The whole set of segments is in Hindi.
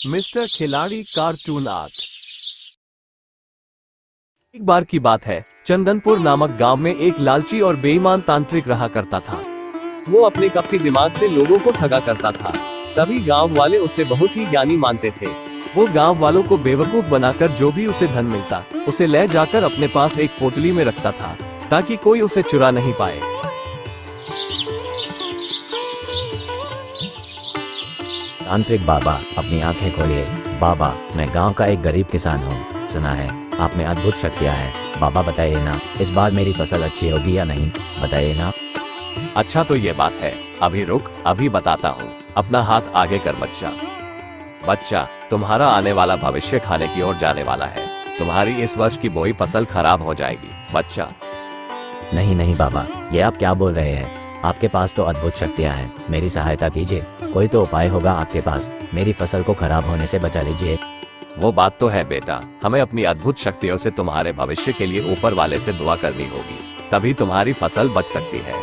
मिस्टर खिलाड़ी कार्टून आर्ट। एक बार की बात है, चंदनपुर नामक गांव में एक लालची और बेईमान तांत्रिक रहा करता था। वो अपने कपटी दिमाग से लोगों को ठगा करता था। सभी गांव वाले उसे बहुत ही ज्ञानी मानते थे। वो गांव वालों को बेवकूफ बनाकर जो भी उसे धन मिलता, उसे ले जाकर अपने पास एक पोटली में रखता था, ताकि कोई उसे चुरा नहीं पाए। तांत्रिक बाबा, अपनी आंखें खोलिए। बाबा, मैं गांव का एक गरीब किसान हूँ। सुना है आप में अद्भुत शक्तियाँ हैं। बाबा बताइए ना, इस बार मेरी फसल अच्छी होगी या नहीं, बताइए ना। अच्छा तो ये बात है, अभी रुक, अभी बताता हूँ। अपना हाथ आगे कर बच्चा। बच्चा, तुम्हारा आने वाला भविष्य खाने की ओर जाने वाला है। तुम्हारी इस वर्ष की बोई फसल खराब हो जाएगी बच्चा। नहीं नहीं बाबा, ये आप क्या बोल रहे हैं? आपके पास तो अद्भुत शक्तियाँ हैं, मेरी सहायता कीजिए। कोई तो उपाय होगा आपके पास, मेरी फसल को खराब होने से बचा लीजिए। वो बात तो है बेटा, हमें अपनी अद्भुत शक्तियों से तुम्हारे भविष्य के लिए ऊपर वाले से दुआ करनी होगी, तभी तुम्हारी फसल बच सकती है।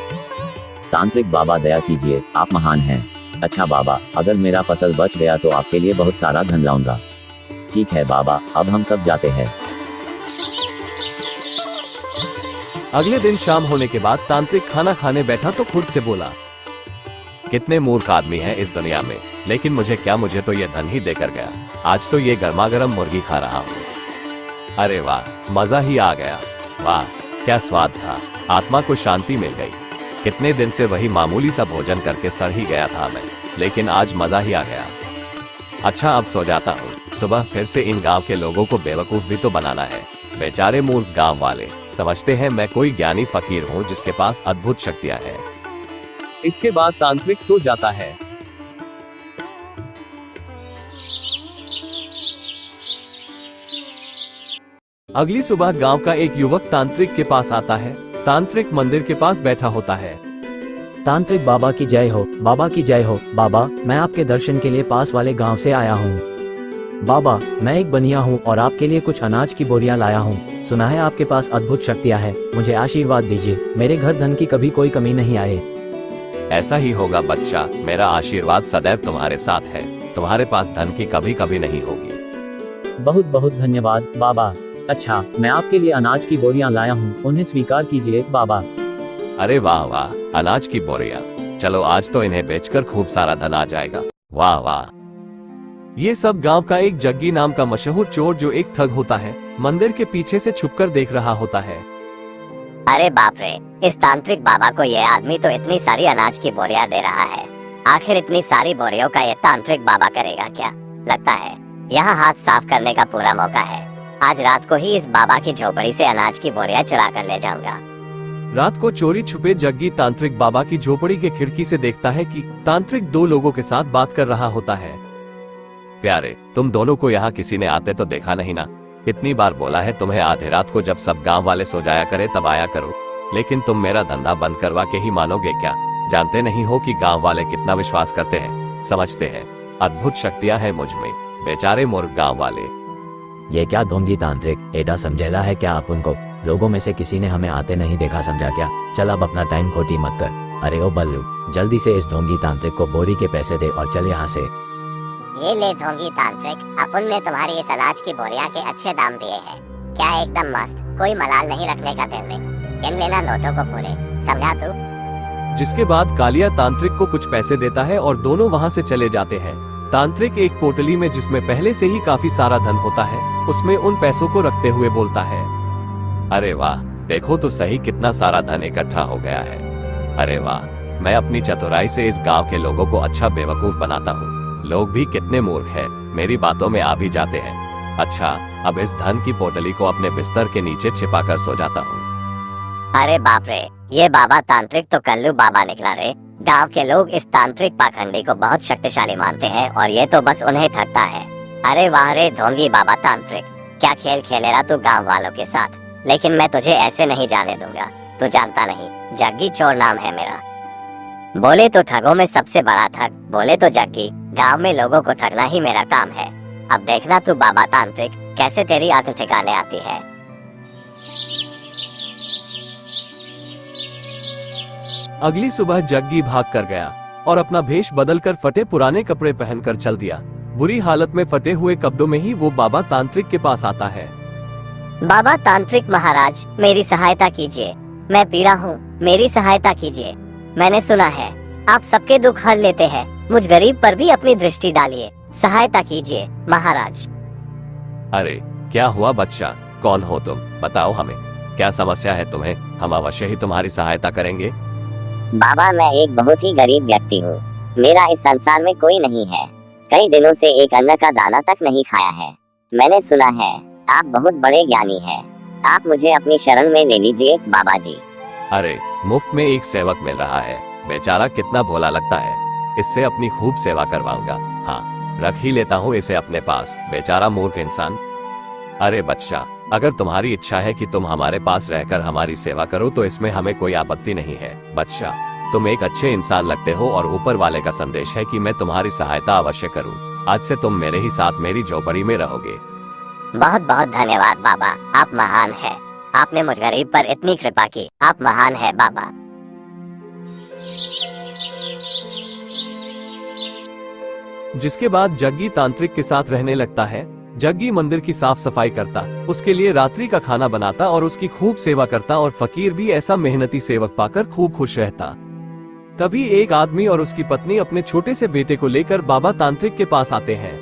तांत्रिक बाबा, दया कीजिए, आप महान हैं। अच्छा बाबा, अगर मेरा फसल बच गया तो आपके लिए बहुत सारा धन लाऊंगा। ठीक है बाबा, अब हम सब जाते हैं। अगले दिन शाम होने के बाद तांत्रिक खाना खाने बैठा तो खुद से बोला, कितने मूर्ख आदमी हैं इस दुनिया में, लेकिन मुझे तो ये धन ही देकर गया। आज तो ये गर्मा गर्म मुर्गी खा रहा हूँ। अरे वाह, मजा ही आ गया। वाह क्या स्वाद था, आत्मा को शांति मिल गई। कितने दिन से वही मामूली सा भोजन करके सड़ ही गया था मैं, लेकिन आज मजा ही आ गया। अच्छा अब सो जाता हूँ, सुबह फिर से इन गांव के लोगों को बेवकूफ भी तो बनाना है। बेचारे मूर्ख गांव वाले समझते हैं मैं कोई ज्ञानी फकीर हूँ जिसके पास अद्भुत शक्तियाँ हैं। इसके बाद तांत्रिक सो जाता है। अगली सुबह गांव का एक युवक तांत्रिक के पास आता है। तांत्रिक मंदिर के पास बैठा होता है। तांत्रिक बाबा की जय हो, बाबा की जय हो। बाबा, मैं आपके दर्शन के लिए पास वाले गांव से आया हूँ। बाबा, मैं एक बनिया हूँ और आपके लिए कुछ अनाज की बोरियां लाया हूँ। सुना है आपके पास अद्भुत शक्तियाँ हैं, मुझे आशीर्वाद दीजिए, मेरे घर धन की कभी कोई कमी नहीं आए। ऐसा ही होगा बच्चा, मेरा आशीर्वाद सदैव तुम्हारे साथ है। तुम्हारे पास धन की कभी कभी नहीं होगी। बहुत बहुत धन्यवाद बाबा। अच्छा, मैं आपके लिए अनाज की बोरियां लाया हूँ, उन्हें स्वीकार कीजिए बाबा। अरे वाह वाह, अनाज की बोरियां, चलो आज तो इन्हें बेचकर खूब सारा धन आ जाएगा। वाह वाह। ये सब गांव का एक जग्गी नाम का मशहूर चोर, जो एक ठग होता है, मंदिर के पीछे से छुपकर देख रहा होता है। अरे बाप रे, इस तांत्रिक बाबा को ये आदमी तो इतनी सारी अनाज की बोरियां दे रहा है। आखिर इतनी सारी बोरियों का ये तांत्रिक बाबा करेगा क्या? लगता है यहाँ हाथ साफ करने का पूरा मौका है। आज रात को ही इस बाबा की झोपड़ी से अनाज की बोरियां चुरा कर ले जाऊंगा। रात को चोरी छुपे जग्गी तांत्रिक बाबा की झोपड़ी के खिड़की से देखता है कि तांत्रिक दो लोगों के साथ बात कर रहा होता है। प्यारे, तुम दोनों को यहाँ किसी ने आते तो देखा नहीं ना? इतनी बार बोला है तुम्हें आधी रात को जब सब गांव वाले सो जाया करे तब आया करो, लेकिन तुम मेरा धंधा बंद करवा के ही मानोगे क्या? जानते नहीं हो कि गांव वाले कितना विश्वास करते हैं, समझते हैं अद्भुत शक्तियां हैं मुझ में। बेचारे मूर्ख गांव वाले। ये क्या ढोंगी तांत्रिक, एडा समझेला है क्या आप उनको? लोगों में से किसी ने हमें आते नहीं देखा समझा क्या? चल अब अपना टाइम खोटी मत कर। अरे ओ बल्लू, जल्दी से इस ढोंगी तांत्रिक को बोरी के पैसे दे और चल यहाँ से। ये ले ढोंगी तांत्रिक, अपन ने तुम्हारी इस अनाज की बोरियां के अच्छे दाम दिए हैं। क्या एकदम मस्त, कोई मलाल नहीं रखने का दिल में। गिन लेना नोटों को पूरे, समझा तू? जिसके बाद कालिया तांत्रिक को कुछ पैसे देता है और दोनों वहां से चले जाते हैं। तांत्रिक एक पोटली में, जिसमें पहले से ही काफी सारा धन होता है, उसमें उन पैसों को रखते हुए बोलता है, अरे वाह, देखो तो सही कितना सारा धन इकट्ठा हो गया है। अरे वाह, मैं अपनी चतुराई से इस गांव के लोगों को अच्छा बेवकूफ बनाता हूँ। लोग भी कितने मूर्ख हैं, मेरी बातों में आ भी जाते हैं। अच्छा, अब इस धन की पोटली को अपने बिस्तर के नीचे छिपाकर सो जाता हूँ। अरे बाप रे, ये बाबा तांत्रिक तो कल्लू बाबा निकला रे। गांव के लोग इस तांत्रिक पाखंडी को बहुत शक्तिशाली मानते हैं और ये तो बस उन्हें ठगता है। अरे वाह रे ढोंगी बाबा तांत्रिक, क्या खेल खेले रहा तू गांव वालों के साथ, लेकिन मैं तुझे ऐसे नहीं जाने दूंगा। तू जानता नहीं, जग्गी चोर नाम है मेरा। बोले तो ठगों में सबसे बड़ा ठग, बोले तो जग्गी। गांव में लोगों को ठगना ही मेरा काम है। अब देखना तू बाबा तांत्रिक, कैसे तेरी अकल ठिकाने आती है। अगली सुबह जग्गी भाग कर गया और अपना भेष बदलकर फटे पुराने कपड़े पहनकर चल दिया। बुरी हालत में फटे हुए कपड़ों में ही वो बाबा तांत्रिक के पास आता है। बाबा तांत्रिक महाराज, मेरी सहायता कीजिए। मैं पीड़ा हूँ, मेरी सहायता कीजिए। मैंने सुना है आप सबके दुख हर लेते हैं, मुझ गरीब पर भी अपनी दृष्टि डालिए, सहायता कीजिए महाराज। अरे क्या हुआ बच्चा, कौन हो तुम, बताओ हमें क्या समस्या है तुम्हें, हम अवश्य ही तुम्हारी सहायता करेंगे। बाबा मैं एक बहुत ही गरीब व्यक्ति हूँ, मेरा इस संसार में कोई नहीं है, कई दिनों से एक अन्न का दाना तक नहीं खाया है। मैंने सुना है आप बहुत बड़े ज्ञानी हैं, आप मुझे अपनी शरण में ले लीजिए बाबा जी। अरे मुफ्त में एक सेवक मिल रहा है, बेचारा कितना भोला लगता है, इससे अपनी खूब सेवा करवाऊंगा। हाँ रख ही लेता हूँ इसे अपने पास, बेचारा मूर्ख इंसान। अरे बच्चा, अगर तुम्हारी इच्छा है कि तुम हमारे पास रहकर हमारी सेवा करो तो इसमें हमें कोई आपत्ति नहीं है। बच्चा तुम एक अच्छे इंसान लगते हो और ऊपर वाले का संदेश है कि मैं तुम्हारी सहायता अवश्य करूं। आज से तुम मेरे ही साथ मेरी झोपड़ी में रहोगे। बहुत बहुत धन्यवाद बाबा, आप महान हैं, आपने मुझ गरीब पर इतनी कृपा की, आप महान हैं बाबा। जिसके बाद जग्गी तांत्रिक के साथ रहने लगता है। जग्गी मंदिर की साफ सफाई करता, उसके लिए रात्रि का खाना बनाता और उसकी खूब सेवा करता और फकीर भी ऐसा मेहनती सेवक पाकर खूब खुश रहता। तभी एक आदमी और उसकी पत्नी अपने छोटे से बेटे को लेकर बाबा तांत्रिक के पास आते हैं।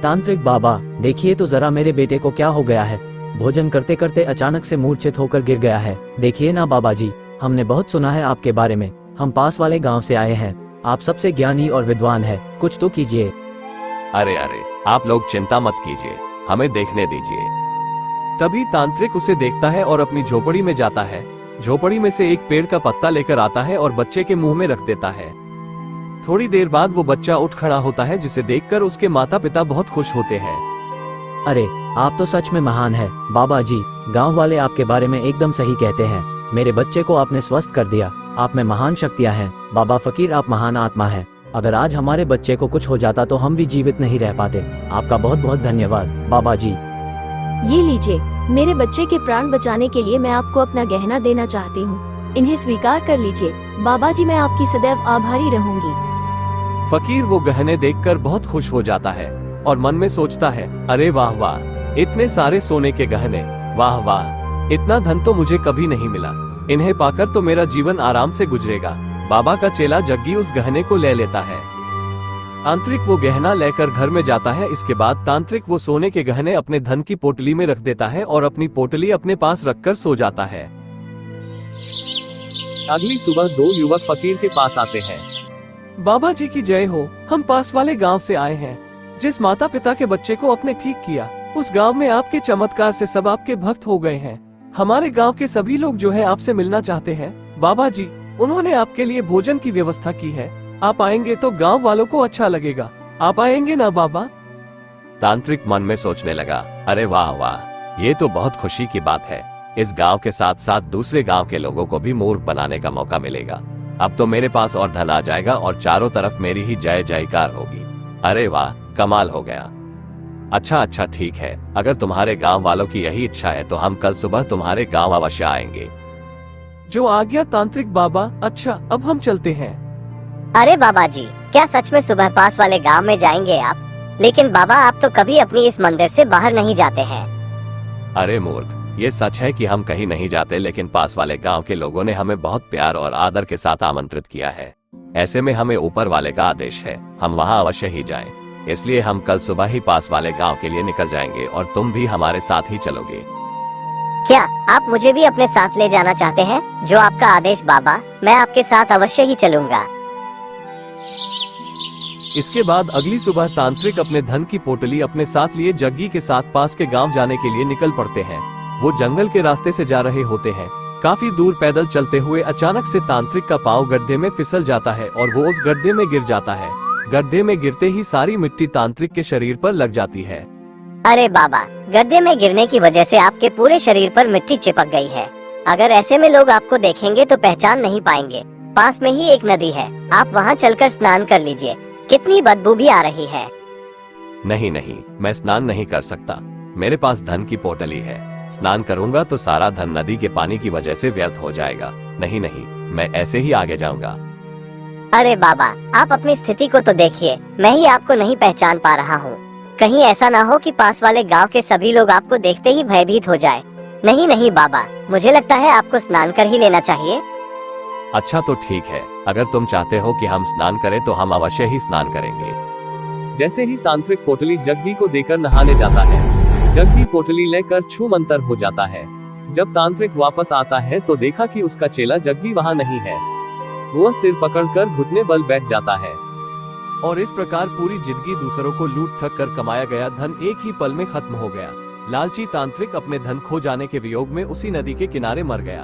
तांत्रिक बाबा देखिए तो जरा मेरे बेटे को क्या हो गया है, भोजन करते करते अचानक से मूर्छित होकर गिर गया है। देखिए ना बाबा जी, हमने बहुत सुना है आपके बारे में, हम पास वाले गांव से आए हैं, आप सबसे ज्ञानी और विद्वान है, कुछ तो कीजिए। अरे अरे आप लोग चिंता मत कीजिए, हमें देखने दीजिए। तभी तांत्रिक उसे देखता है और अपनी झोपड़ी में जाता है। झोपड़ी में से एक पेड़ का पत्ता लेकर आता है और बच्चे के मुंह में रख देता है। थोड़ी देर बाद वो बच्चा उठ खड़ा होता है, जिसे देखकर उसके माता पिता बहुत खुश होते हैं। अरे आप तो सच में महान है बाबा जी, गांव वाले आपके बारे में एकदम सही कहते हैं, मेरे बच्चे को आपने स्वस्थ कर दिया, आप में महान शक्तियां हैं। बाबा फकीर आप महान आत्मा है, अगर आज हमारे बच्चे को कुछ हो जाता तो हम भी जीवित नहीं रह पाते। आपका बहुत बहुत धन्यवाद बाबा जी। ये लीजिए, मेरे बच्चे के प्राण बचाने के लिए मैं आपको अपना गहना देना चाहती हूँ, इन्हें स्वीकार कर लीजिए बाबा जी, मैं आपकी सदैव आभारी रहूंगी। फकीर वो गहने देखकर बहुत खुश हो जाता है और मन में सोचता है, अरे वाह वाह, इतने सारे सोने के गहने, वाह वाह, इतना धन तो मुझे कभी नहीं मिला, इन्हें पाकर तो मेरा जीवन आराम से गुजरेगा। बाबा का चेला जग्गी उस गहने को ले लेता है। तांत्रिक वो गहना लेकर घर में जाता है। इसके बाद तांत्रिक वो सोने के गहने अपने धन की पोटली में रख देता है और अपनी पोटली अपने पास रखकर सो जाता है। अगली सुबह दो युवक फकीर के पास आते हैं। बाबा जी की जय हो, हम पास वाले गांव से आए हैं। जिस माता पिता के बच्चे को आपने ठीक किया, उस गांव में आपके चमत्कार से सब आपके भक्त हो गए हैं। हमारे गांव के सभी लोग जो है आपसे मिलना चाहते हैं। बाबा जी, उन्होंने आपके लिए भोजन की व्यवस्था की है, आप आएंगे तो गांव वालों को अच्छा लगेगा, आप आएंगे ना बाबा? तांत्रिक मन में सोचने लगा, अरे वाह वाह, ये तो बहुत खुशी की बात है। इस गांव के साथ साथ दूसरे गांव के लोगों को भी मूर्ख बनाने का मौका मिलेगा। अब तो मेरे पास और धन आ जाएगा और चारों तरफ मेरी ही जय जयकार होगी। अरे वाह, कमाल हो गया। अच्छा ठीक है, अगर तुम्हारे गांव वालों की यही इच्छा है तो हम कल सुबह तुम्हारे गांव अवश्य आएंगे। जो आ गया तांत्रिक बाबा, अच्छा अब हम चलते हैं। अरे बाबा जी, क्या सच में सुबह पास वाले गांव में जाएंगे आप? लेकिन बाबा आप तो कभी अपनी इस मंदिर से बाहर नहीं जाते हैं। अरे मूर्ख, ये सच है कि हम कहीं नहीं जाते, लेकिन पास वाले गांव के लोगों ने हमें बहुत प्यार और आदर के साथ आमंत्रित किया है। ऐसे में हमें ऊपर वाले का आदेश है, हम वहां अवश्य ही जाएं। इसलिए हम कल सुबह ही पास वाले गांव के लिए निकल जाएंगे और तुम भी हमारे साथ ही चलोगे। क्या आप मुझे भी अपने साथ ले जाना चाहते हैं? जो आपका आदेश बाबा, मैं आपके साथ अवश्य ही चलूंगा। इसके बाद अगली सुबह तांत्रिक अपने धन की पोटली अपने साथ लिए जग्गी के साथ पास के गांव जाने के लिए निकल पड़ते हैं। वो जंगल के रास्ते से जा रहे होते हैं। काफी दूर पैदल चलते हुए अचानक से तांत्रिक का पांव गड्ढे में फिसल जाता है और वो उस गड्ढे में गिर जाता है। गड्ढे में गिरते ही सारी मिट्टी तांत्रिक के शरीर पर लग जाती है। अरे बाबा, गड्ढे में गिरने की वजह से आपके पूरे शरीर पर मिट्टी चिपक गई है। अगर ऐसे में लोग आपको देखेंगे तो पहचान नहीं पाएंगे। पास में ही एक नदी है, आप वहां चलकर स्नान कर लीजिए, कितनी बदबू भी आ रही है। नहीं, मैं स्नान नहीं कर सकता, मेरे पास धन की पोटली है। स्नान करूंगा तो सारा धन नदी के पानी की वजह से व्यर्थ हो जाएगा। नहीं, मैं ऐसे ही आगे जाऊंगा। अरे बाबा, आप अपनी स्थिति को तो देखिए, मैं ही आपको नहीं पहचान पा रहा हूँ। कहीं ऐसा ना हो कि पास वाले गांव के सभी लोग आपको देखते ही भयभीत हो जाए। नहीं नहीं बाबा, मुझे लगता है आपको स्नान कर ही लेना चाहिए। अच्छा तो ठीक है, अगर तुम चाहते हो कि हम स्नान करें तो हम अवश्य ही स्नान करेंगे। जैसे ही तांत्रिक पोटली जग्गी को देकर नहाने जाता है, जग्गी पोटली लेकर छू मंतर हो जाता है। जब तांत्रिक वापस आता है तो देखा कि उसका चेला जग्गी वहां नहीं है। वह सिर पकड़कर घुटने बल बैठ जाता है और इस प्रकार पूरी जिंदगी दूसरों को लूट ठग कर कमाया गया धन एक ही पल में खत्म हो गया। लालची तांत्रिक अपने धन खो जाने के वियोग में उसी नदी के किनारे मर गया।